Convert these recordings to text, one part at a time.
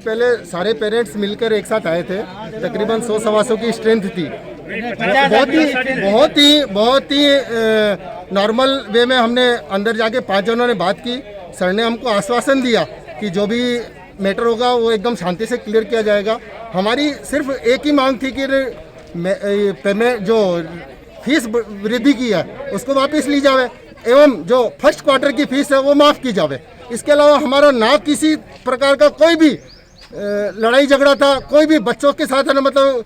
पहले सारे पेरेंट्स मिलकर एक साथ आए थे। तकरीबन 100-125 की स्ट्रेंथ थी। बहुत ही नॉर्मल वे में हमने अंदर जाके 5 जनों ने बात की। सर ने हमको आश्वासन दिया कि जो भी मैटर होगा वो एकदम शांति से क्लियर किया जाएगा। हमारी सिर्फ एक ही मांग थी कि पेमेंट जो फीस वृद्धि की है उसको वापस ली जाए एवं जो फर्स्ट क्वार्टर की फीस है वो माफ़ की जाए। इसके अलावा हमारा ना किसी प्रकार का कोई भी लड़ाई झगड़ा था, कोई भी बच्चों के साथ है ना, मतलब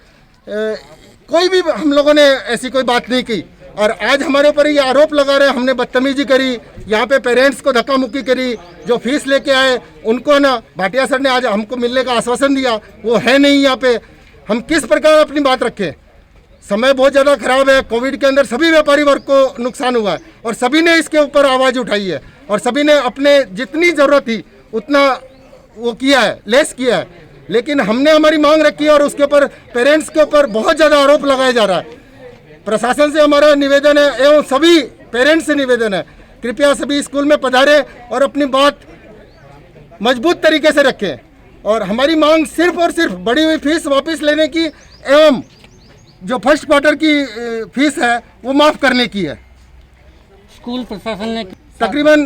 कोई भी हम लोगों ने ऐसी कोई बात नहीं की। और आज हमारे ऊपर ये आरोप लगा रहे हमने बदतमीजी करी, यहाँ पे पेरेंट्स को धक्का मुक्की करी। जो फीस लेके आए उनको ना भाटिया सर ने आज हमको मिलने का आश्वासन दिया, वो है नहीं यहाँ पे। हम किस प्रकार अपनी बात रखें? समय बहुत ज़्यादा खराब है। कोविड के अंदर सभी व्यापारी वर्ग को नुकसान हुआ है और सभी ने इसके ऊपर आवाज़ उठाई है और सभी ने अपने जितनी ज़रूरत थी उतना वो किया है, लेस किया है। लेकिन हमने हमारी मांग रखी है और उसके ऊपर पेरेंट्स के ऊपर बहुत ज़्यादा आरोप लगाया जा रहा है। प्रशासन से हमारा निवेदन है एवं सभी पेरेंट्स से निवेदन है, कृपया सभी स्कूल में पधारें और अपनी बात मजबूत तरीके से रखें। और हमारी मांग सिर्फ और सिर्फ बढ़ी हुई फीस वापस लेने की एवं जो फर्स्ट क्वार्टर की फीस है वो माफ़ करने की है। स्कूल प्रशासन ने तकरीबन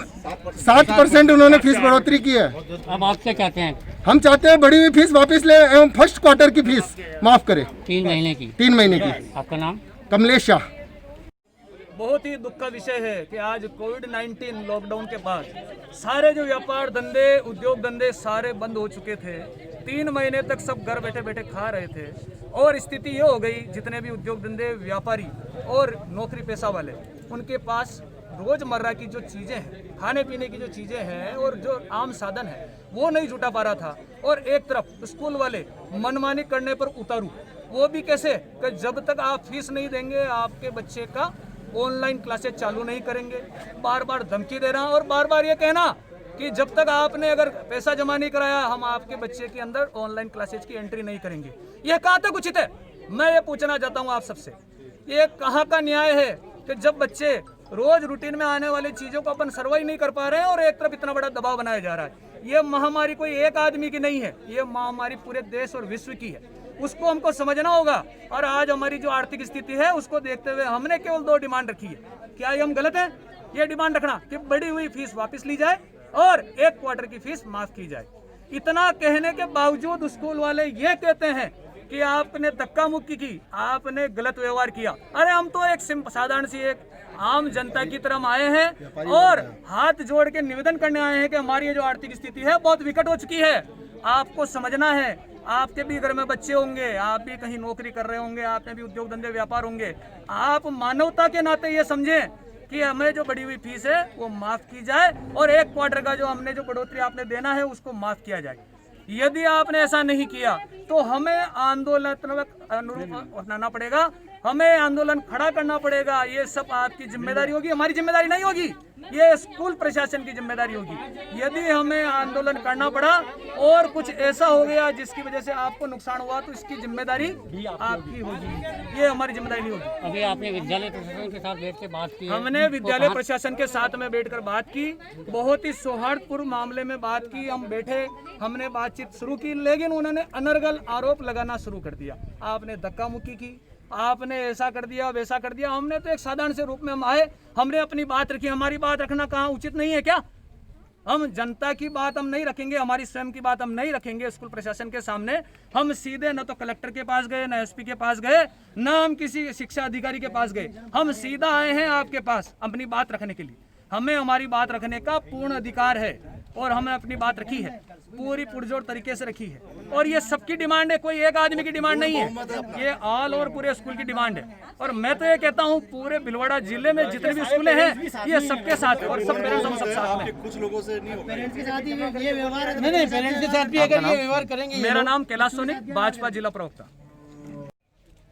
7% उन्होंने फीस बढ़ोतरी की है। अब आप क्या चाहते हैं? हम चाहते हैं बढ़ी हुई फीस वापस ले एवं फर्स्ट क्वार्टर की फीस माफ़ करें। 3 महीने की। 3 महीने की। आपका नाम? कमलेश शाह। बहुत ही दुख का विषय है कि आज कोविड-19 लॉकडाउन के बाद सारे जो व्यापार धंधे, उद्योग धंधे सारे बंद हो चुके थे। 3 महीने तक सब घर बैठे बैठे खा रहे थे और स्थिति ये हो गई, जितने भी उद्योग धंधे, व्यापारी और नौकरी पेशा वाले, उनके पास रोज़मर्रा की जो चीज़ें हैं, खाने पीने की जो चीज़ें हैं और जो आम साधन है वो नहीं जुटा पा रहा था। और एक तरफ स्कूल वाले मनमानी करने पर उतारू, वो भी कैसे कि जब तक आप फीस नहीं देंगे आपके बच्चे का ऑनलाइन क्लासेस चालू नहीं करेंगे। बार बार धमकी दे रहा और बार बार ये कहना कि जब तक आपने अगर पैसा जमा नहीं कराया हम आपके बच्चे के अंदर ऑनलाइन क्लासेज की एंट्री नहीं करेंगे। यह कहाँ तक उचित है? मैं ये पूछना चाहता हूँ आप सबसे, ये कहाँ का न्याय है कि जब बच्चे रोज रूटीन में आने वाली चीज़ों को अपन सर्वाइव नहीं कर पा रहे हैं और एक तरफ इतना बड़ा दबाव बनाया जा रहा है। ये महामारी कोई एक आदमी की नहीं है, ये महामारी पूरे देश और विश्व की है, उसको हमको समझना होगा। और आज हमारी जो आर्थिक स्थिति है उसको देखते हुए हमने केवल 2 डिमांड रखी है। क्या ये हम गलत है? ये डिमांड रखना कि बढ़ी हुई फीस वापस ली जाए और 1 क्वार्टर की फीस माफ की जाए। इतना कहने के बावजूद स्कूल वाले ये कहते हैं कि आपने धक्का मुक्की की, आपने गलत व्यवहार किया। अरे हम तो एक साधारण सी एक आम जनता की तरह आए हैं और हाथ जोड़ के निवेदन करने आए हैं कि हमारी ये जो आर्थिक स्थिति है बहुत विकट हो चुकी है। आपको समझना है, आपके भी घर में बच्चे होंगे, आप भी कहीं नौकरी कर रहे होंगे, आप में भी उद्योग धंधे व्यापार होंगे। आप मानवता के नाते ये समझें कि हमें जो बढ़ी हुई फीस है वो माफ की जाए और 1 क्वार्टर का जो हमने जो बढ़ोतरी आपने देना है उसको माफ किया जाए। यदि आपने ऐसा नहीं किया तो हमें आंदोलनात्मक अनुरूप अपनाना पड़ेगा, हमें आंदोलन खड़ा करना पड़ेगा। ये सब आपकी जिम्मेदारी होगी, हमारी जिम्मेदारी नहीं होगी, ये स्कूल प्रशासन की जिम्मेदारी होगी। यदि हमें आंदोलन करना पड़ा और कुछ ऐसा हो गया जिसकी वजह से आपको नुकसान हुआ तो इसकी जिम्मेदारी आपकी होगी, ये हमारी जिम्मेदारी नहीं होगी। अभी आपने विद्यालय प्रशासन के साथ बैठ के बात की? हमने विद्यालय प्रशासन के साथ में बैठकर बात की, बहुत ही सौहार्दपूर्ण मामले में बात की। हम बैठे, हमने बातचीत शुरू की, लेकिन उन्होंने अनर्गल आरोप लगाना शुरू कर दिया। आपने धक्का मुक्की की, आपने ऐसा कर दिया, वैसा कर दिया। हमने तो एक साधारण से रूप में हम आए, हमने अपनी बात रखी। हमारी बात रखना कहाँ उचित नहीं है क्या? हम जनता की बात हम नहीं रखेंगे, हमारी स्वयं की बात हम नहीं रखेंगे स्कूल प्रशासन के सामने। हम सीधे न तो कलेक्टर के पास गए, न एसपी के पास गए, न हम किसी शिक्षा अधिकारी के पास गए। हम सीधा आए हैं आपके पास अपनी बात रखने के लिए। हमें हमारी बात रखने का पूर्ण अधिकार है और हमने अपनी बात रखी है, पूरी पुरजोर तरीके से रखी है। और ये सबकी डिमांड है, कोई एक आदमी की डिमांड नहीं है, ये ऑल ओवर पूरे स्कूल की डिमांड है। और मैं तो ये कहता हूँ पूरे भीलवाड़ा जिले में जितने भी स्कूलें हैं ये सबके साथ है और सब पेरेंट्स हम सब साथ में। कुछ लोगों से नहीं पेरेंट्स के साथ ही ये व्यवहार नहीं, पेरेंट्स के साथ भी अगर ये व्यवहार करेंगे। मेरा नाम कैलाश सोनी, भाजपा जिला प्रवक्ता।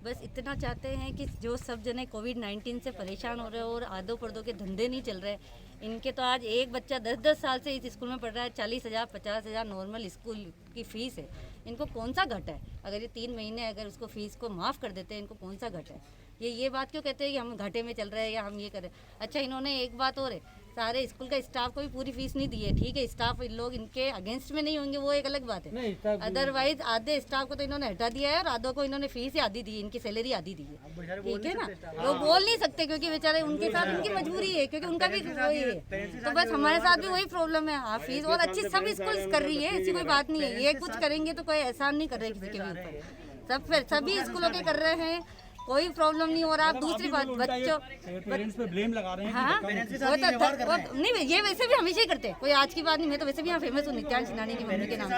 बस इतना चाहते हैं कि जो सब जने कोविड-19 से परेशान हो रहे हो और आदो पर्दों के धंधे नहीं चल रहे, इनके तो आज एक बच्चा 10-10 साल से इस स्कूल में पढ़ रहा है, 40,000 50,000 नॉर्मल स्कूल की फ़ीस है। इनको कौन सा घट है? अगर ये 3 महीने अगर उसको फ़ीस को माफ़ कर देते हैं, इनको कौन सा घट है? ये बात क्यों कहते हैं कि हम घाटे में चल रहे हैं या हम ये करें? अच्छा, इन्होंने एक बात और है, सारे स्कूल का स्टाफ को भी पूरी फीस नहीं दी है। ठीक है, स्टाफ लोग इनके अगेंस्ट में नहीं होंगे, वो एक अलग बात है। अदरवाइज आधे स्टाफ को तो इन्होंने हटा दिया है और आधों को इन्होंने फीस ही आधी दी है, इनकी सैलरी आधी दी है। ठीक है ना, वो बोल नहीं सकते क्योंकि बेचारे उनके साथ उनकी मजबूरी है, क्योंकि उनका भी वही है। तो बस हमारे साथ भी वही प्रॉब्लम है। हाँ, फीस और अच्छी सब स्कूल कर रही है, ऐसी कोई बात नहीं है। ये कुछ करेंगे तो कोई एहसान नहीं कर रहे किसी के भी ऊपर, सभी स्कूलों के कर रहे हैं, कोई प्रॉब्लम नहीं हो रहा। आप दूसरी बात, बच्चों पेरेंट्स पे ब्लेम लगा रहे हैं। हाँ, नहीं, ये वैसे भी हमेशा ही करते हैं, कोई आज की बात नहीं। मैं तो वैसे भी यहाँ फेमस हूँ नित्यांश नानी की मम्मी के नाम से,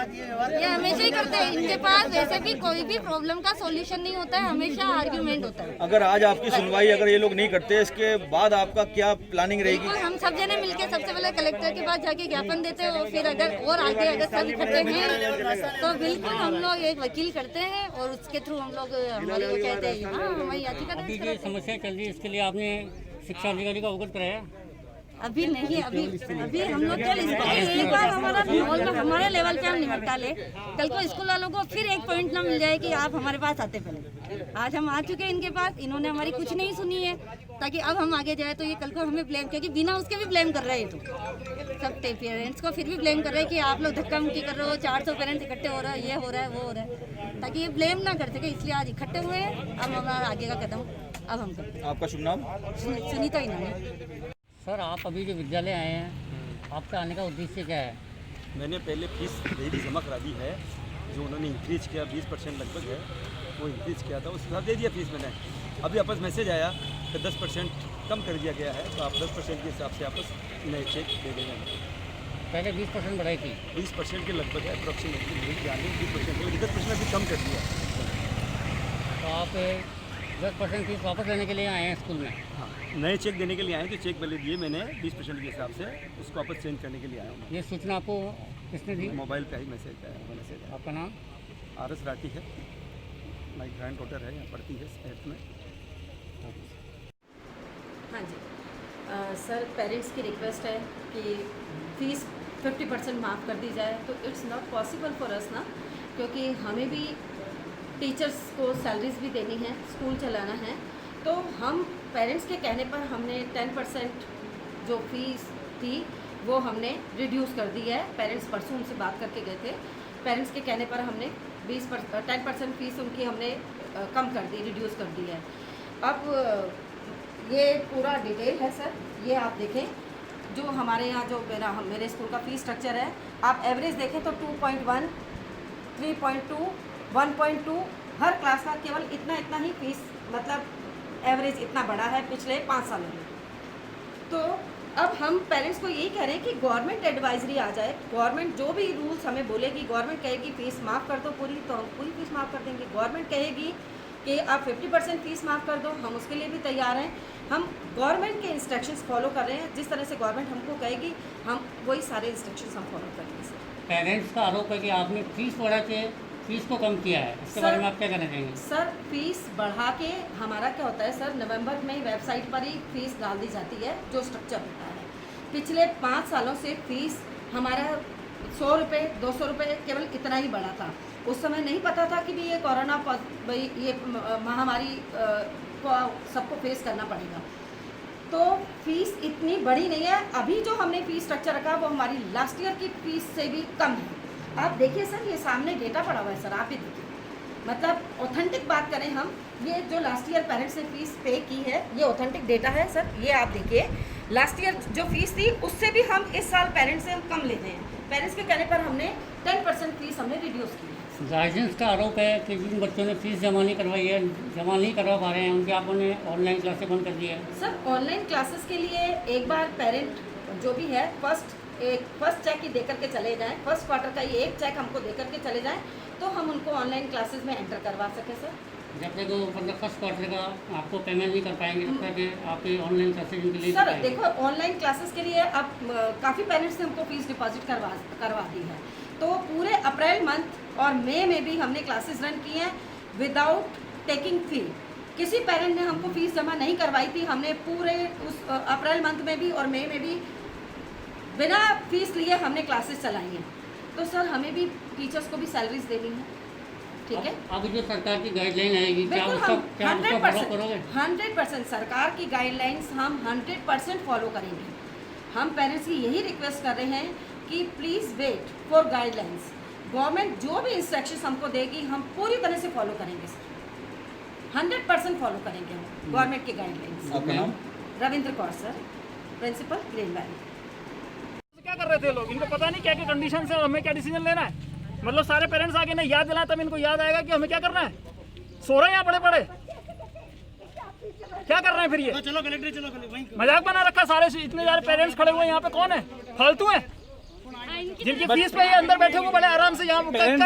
ये हमेशा ही करते हैं। इनके पास वैसे भी कोई भी प्रॉब्लम का सॉल्यूशन नहीं होता है, हमेशा आर्ग्यूमेंट होता है। अगर आज आपकी सुनवाई अगर ये लोग नहीं करते, इसके बाद आपका क्या प्लानिंग रहेगी? बिल्कुल, हम सब जने मिलके सबसे पहले कलेक्टर के पास जाके ज्ञापन देते हैं और फिर अगर और आगे अगर सब इकट्ठे हैं तो बिल्कुल हम लोग एक वकील करते हैं और उसके थ्रू हम लोग हमारे वो कहते हैं हाँ हमारी याचिका अभी जो समस्या चल रही है इसके लिए आपने शिक्षा अधिकारी का अवगत कराया? अभी नहीं, अभी हम लोग कल एक बार हमारा माहौल में हमारे लेवल पे हम निपटा ले, कल को स्कूल वालों को फिर एक पॉइंट ना मिल जाए कि आप हमारे पास आते पहले। आज हम आ चुके हैं इनके पास, इन्होंने हमारी कुछ नहीं सुनी है, ताकि अब हम आगे जाए तो ये कल को हमें ब्लेम, क्योंकि बिना उसके भी ब्लेम कर रहे हैं। तो सब पेरेंट्स को फिर भी ब्लेम कर रहे हैं कि आप लोग धक्का मुक्की कर रहे हो, 400 पेरेंट्स इकट्ठे हो रहा है, ये हो रहा है, वो हो रहा है, ताकि ये ब्लेम ना कर सके। इसलिए आज इकट्ठे हुए हैं। अब हमारा आगे का कदम अब हम करते हैं। आपका शुभ नाम? सुनीता इनानी। सर, आप अभी जो विद्यालय आए हैं, आपका आने का उद्देश्य क्या है? मैंने पहले फीस डेली जमा करा दी है, जो उन्होंने इंक्रीज किया 20% लगभग है, वो इंक्रीज किया था, उसके साथ दे दिया फीस मैंने। अभी वापस मैसेज आया कि 10% कम कर दिया गया है, तो आप 10% के हिसाब से आपस नए चेक दे देंगे। पहले 20% बढ़ाई थी, 20% के लगभग है अप्रॉक्सीमेटली, मुझे ध्यान नहीं 20%, 10% अभी कम कर दिया। तो आप 10% फीस वापस लेने के लिए आए हैं स्कूल में? हाँ, नए चेक देने के लिए आए, तो चेक पहले दिए मैंने 20% के हिसाब से, उसको वापस चेंज करने के लिए आया हूँ। ये सूचना आपको किसने दी? मोबाइल का ही मैसेज आया। आपका नाम? RS राठी है, माई ग्रैंड डॉटर है, यहाँ पढ़ती है 8th में। हाँ जी, सर पेरेंट्स की रिक्वेस्ट है कि फ़ीस 50% माफ़ कर दी जाए। तो it's not possible for us ना, क्योंकि हमें भी टीचर्स को सैलरीज भी देनी है, स्कूल चलाना है। तो हम पेरेंट्स के कहने पर हमने 10% जो फीस थी वो हमने रिड्यूस कर दी है। पेरेंट्स परसों उनसे बात करके गए थे, पेरेंट्स के कहने पर हमने 10% फीस उनकी हमने कम कर दी, रिड्यूस कर दी है। अब ये पूरा डिटेल है सर, ये आप देखें जो हमारे यहाँ जो मेरे स्कूल का फ़ीस स्ट्रक्चर है। आप एवरेज देखें तो 2.1, 3.2, 1.2 हर क्लास का केवल इतना ही फीस, मतलब एवरेज इतना बड़ा है पिछले 5 सालों में। तो अब हम पेरेंट्स को यही कह रहे हैं कि गवर्नमेंट एडवाइजरी आ जाए, गवर्नमेंट जो भी रूल्स हमें बोलेगी, गवर्नमेंट कहेगी फ़ीस माफ़ कर दो पूरी, तो हम पूरी फ़ीस माफ़ कर देंगे। गवर्नमेंट कहेगी कि आप 50% फ़ीस माफ़ कर दो, हम उसके लिए भी तैयार हैं। हम गवर्नमेंट के इंस्ट्रक्शंस फॉलो कर रहे हैं, जिस तरह से गवर्नमेंट हमको कहेगी हम वही सारे इंस्ट्रक्शंस हम फॉलो करेंगे सर। पेरेंट्स का आरोप है कि आपने फीस बढ़ा के फीस को कम किया है, इसके बारे में आप क्या कहना चाहेंगे? सर फीस बढ़ा के हमारा क्या होता है सर, नवंबर में वेबसाइट पर ही फीस डाल दी जाती है जो स्ट्रक्चर होता है। पिछले 5 सालों से फीस हमारा 100 रुपये 200 रुपये केवल इतना ही बढ़ा था। उस समय नहीं पता था कि भी ये कोरोना भाई ये महामारी को सबको फेस करना पड़ेगा, तो फीस इतनी बड़ी नहीं है। अभी जो हमने फीस स्ट्रक्चर रखा वो हमारी लास्ट ईयर की फीस से भी कम है। आप देखिए सर, ये सामने डेटा पड़ा हुआ है सर, आप भी देखिए, मतलब ऑथेंटिक बात करें हम, ये जो लास्ट ईयर पेरेंट्स ने फीस पे की है ये ऑथेंटिक डेटा है सर। ये आप देखिए, लास्ट ईयर जो फीस थी उससे भी हम इस साल पेरेंट्स से कम लेते हैं। पेरेंट्स के कहने पर हमने 10% फीस हमने रिड्यूस की है। गार्जियंस का आरोप है कि जिन बच्चों ने फीस जमा नहीं करवाई है, जमा नहीं करवा पा रहे हैं, उनके आपने ऑनलाइन क्लासेस बंद कर दी है। सर ऑनलाइन क्लासेस के लिए एक बार पेरेंट जो भी है फर्स्ट चेक ही दे करके चले जाएं, फर्स्ट क्वार्टर का ही एक चेक हमको दे करके चले जाएं, तो हम उनको ऑनलाइन क्लासेस में एंटर करवा सकें सर। जब तक वो मतलब फर्स्ट क्वार्टर का आपको पेमेंट नहीं कर पाएंगे तब तक आपकी ऑनलाइन क्लासेज उनके लिए सर देखो, ऑनलाइन क्लासेस के लिए अब काफ़ी पेरेंट्स ने हमको फीस डिपॉजिट करवा दी है। तो पूरे अप्रैल मंथ और मई में भी हमने क्लासेस रन की हैं विदाउट टेकिंग फी। किसी पेरेंट ने हमको फीस जमा नहीं करवाई थी, हमने पूरे उस अप्रैल मंथ में भी और मई में भी बिना फीस लिए हमने क्लासेस चलाई हैं। तो सर हमें भी टीचर्स को भी सैलरीज देनी है, ठीक है। अब जो सरकार की गाइडलाइन आएगी क्या बिल्कुल उसका हम फॉलो करोगे? 100% सरकार की गाइडलाइंस हम 100% फॉलो करेंगे। हम पेरेंट्स की यही रिक्वेस्ट कर रहे हैं कि please wait for guidelines. Government जो भी इंस्ट्रक्शंस हमको देगी हम पूरी तरह से फॉलो करेंगे सर, 100% फॉलो करेंगे हम गवर्नमेंट की guidelines. Ravindra Kaur sir, principal Green Valley. क्या कर रहे थे लोग? इनको पता नहीं क्या क्या कंडीशन है और हमें क्या डिसीजन लेना है। मतलब सारे पेरेंट्स आके ना याद दिलाएं तब इनको याद आएगा कि हमें क्या करना है। सो रहे हैं यहाँ बड़े बड़े, क्या कर रहे हैं फिर ये? चलो कलेक्टर, चलो कलेक्टर। मजाक बना रखा सारे इतने सारे पेरेंट्स खड़े हुए यहाँ पे। कौन है? फालतू है जिनकी फीस पे ये अंदर बैठे हुए बड़े आराम से यहाँ धूप में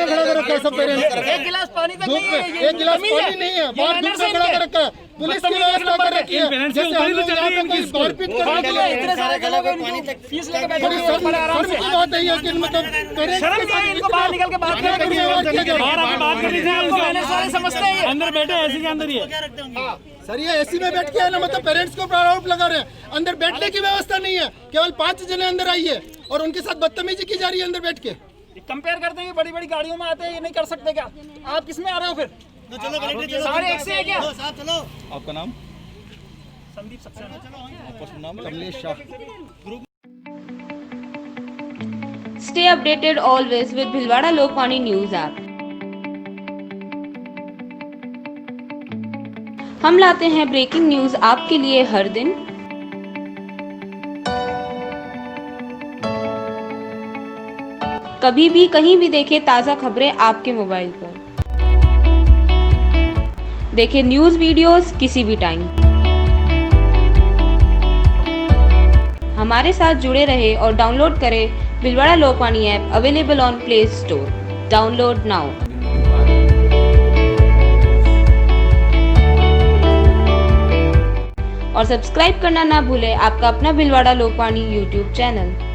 खड़ा कर रखा है सब पेरेंट्स। एक गिलास पानी तक धूप नहीं में है, ये एक गिलास कमी है। पानी नहीं है, ये बाहर धूप manners में है खड़ा कर इनके। रखा है। पुलिस की व्यवस्था कर रखी है, जैसे हम लोग यहाँ पे कोई मारपीट करने के लिए इतने सारे लोग इनको फीस लेके बैठे बड़ी हुए हैं बड़े आराम शर्म से। की बात है ये कि मतलब पेरेंट्स शर्म नहीं है इनको, बाहर निकल के बात बाहर करनी है। बात किया बाहर आके बात करनी थी इनको, मैंने सारे समझते हैं ये। अंदर बैठे ऐसे के अंदर ही सर ये एसी में बैठ के है ना, मतलब पेरेंट्स को आरोप लगा रहे हैं। अंदर बैठने की व्यवस्था नहीं है, केवल 5 जने अंदर आइए और उनके साथ बदतमीजी की जा रही है अंदर बैठ के। कंपेयर करते हैं, बड़ी बड़ी गाड़ियों में आते हैं, ये नहीं कर सकते क्या? आप किस में आ रहे हो फिर? चलो कलेक्टर, चलो सारे एक से है क्या? साहब चलो। आपका नाम? संदीप सक्सेना। आपका नाम? Kamlesh Shah. Stay updated always with Bhilwara Lokmani News app. हम लाते हैं ब्रेकिंग न्यूज आपके लिए हर दिन। कभी भी कहीं भी देखें ताज़ा खबरें आपके मोबाइल पर। देखें न्यूज वीडियोस किसी भी टाइम। हमारे साथ जुड़े रहे और डाउनलोड करें Bhilwara Lokvani app, available on play store. Download now. और सब्सक्राइब करना ना भूलें आपका अपना भिलवाड़ा लोकवाणी यूट्यूब चैनल।